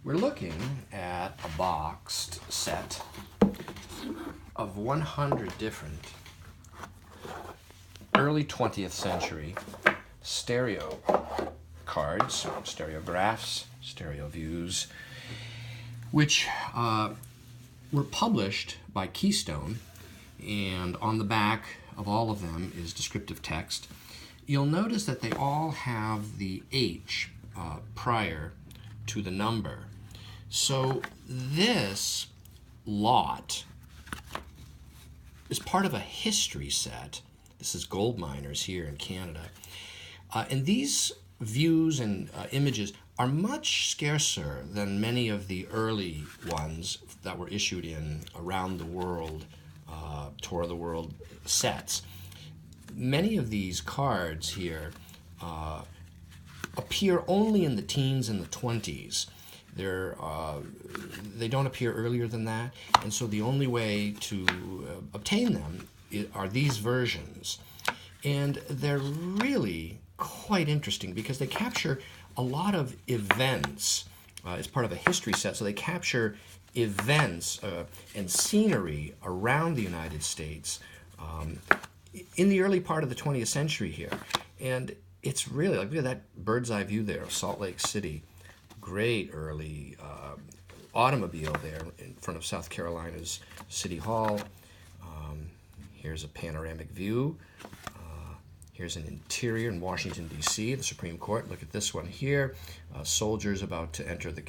We're looking at a boxed set of 100 different early 20th century stereo cards, stereographs, stereo views, which were published by Keystone, and on the back of all of them is descriptive text. You'll notice that they all have the H prior to the number. So this lot is part of a history set. This is gold miners here in Canada. And these views and images are much scarcer than many of the early ones that were issued in around the world, tour of the world sets. Many of these cards here appear only in the teens and the 20s. They don't appear earlier than that, and so the only way to obtain them are these versions. And they're really quite interesting because they capture a lot of events. It's part of a history set, so they capture events and scenery around the United States in the early part of the 20th century here. And it's really, like, look at that bird's eye view there of Salt Lake City. Great early automobile there in front of South Carolina's City Hall. Here's a panoramic view. Here's an interior in Washington, D.C., the Supreme Court. Look at this one here. Soldiers about to enter the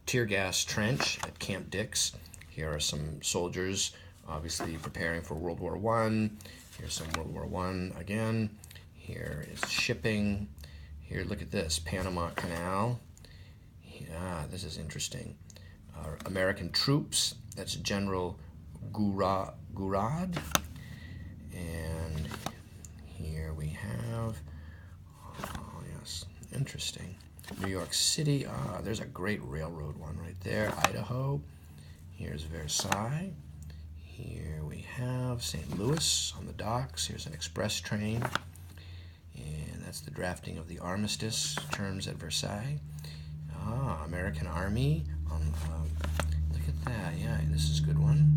tear gas trench at Camp Dix. Here are some soldiers obviously preparing for World War I. Here's some World War I again. Here is shipping. Here, look at this, Panama Canal. This is interesting. American troops, that's General Gourad. And here we have, oh yes, interesting. New York City, there's a great railroad one right there. Idaho, here's Versailles. Here we have St. Louis on the docks. Here's an express train. And that's the drafting of the armistice terms at Versailles. American Army. Look at that. Yeah, this is a good one.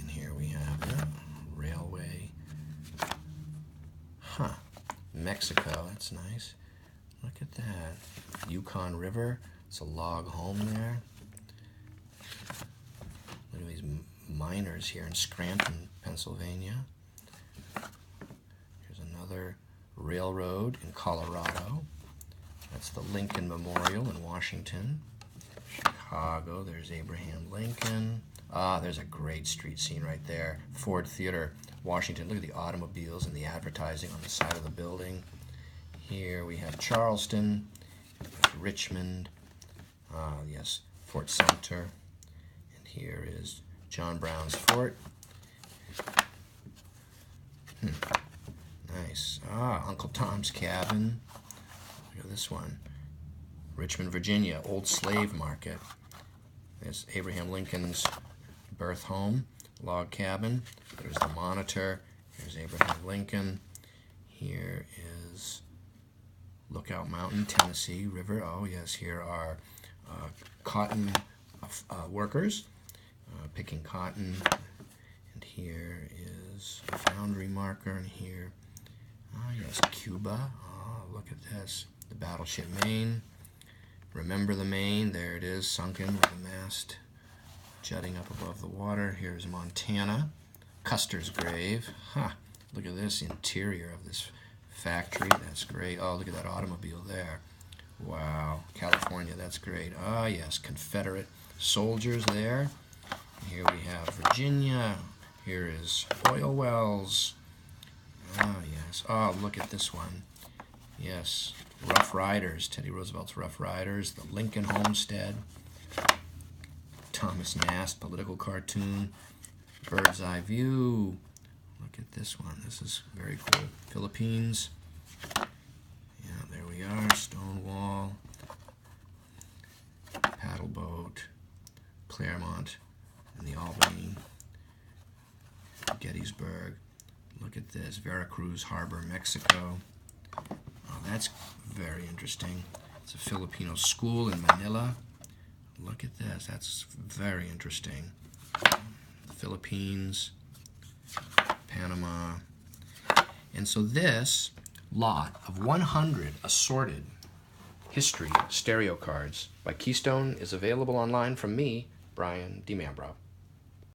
And here we have railway. Mexico. That's nice. Look at that. Yukon River. It's a log home there. Look at these miners here in Scranton, Pennsylvania. Another railroad in Colorado. That's the Lincoln Memorial in Washington. Chicago, there's Abraham Lincoln. There's a great street scene right there. Ford Theater, Washington. Look at the automobiles and the advertising on the side of the building. Here we have Charleston, Richmond, yes, Fort Sumter. And here is John Brown's Fort. Nice. Uncle Tom's Cabin. Look at this one. Richmond, Virginia, Old Slave Market. There's Abraham Lincoln's birth home, log cabin. There's the Monitor. Here's Abraham Lincoln. Here is Lookout Mountain, Tennessee River. Oh yes, here are cotton workers picking cotton. And here is a foundry marker, and here yes, Cuba. Look at this. The battleship Maine. Remember the Maine. There it is, sunken with the mast jutting up above the water. Here's Montana. Custer's grave. Look at this interior of this factory. That's great. Oh, look at that automobile there. Wow. California, that's great. Yes, Confederate soldiers there. And here we have Virginia. Here is oil wells. Yes. Look at this one. Yes. Rough Riders. Teddy Roosevelt's Rough Riders. The Lincoln Homestead. Thomas Nast, political cartoon. Bird's Eye View. Look at this one. This is very cool. Philippines. Yeah, there we are. Stonewall. Paddle boat. Claremont and the Albany. Gettysburg. Look at this, Veracruz Harbor, Mexico. That's very interesting. It's a Filipino school in Manila. Look at this. That's very interesting. The Philippines, Panama. And so this lot of 100 assorted history stereo cards by Keystone is available online from me, Brian DiMambro.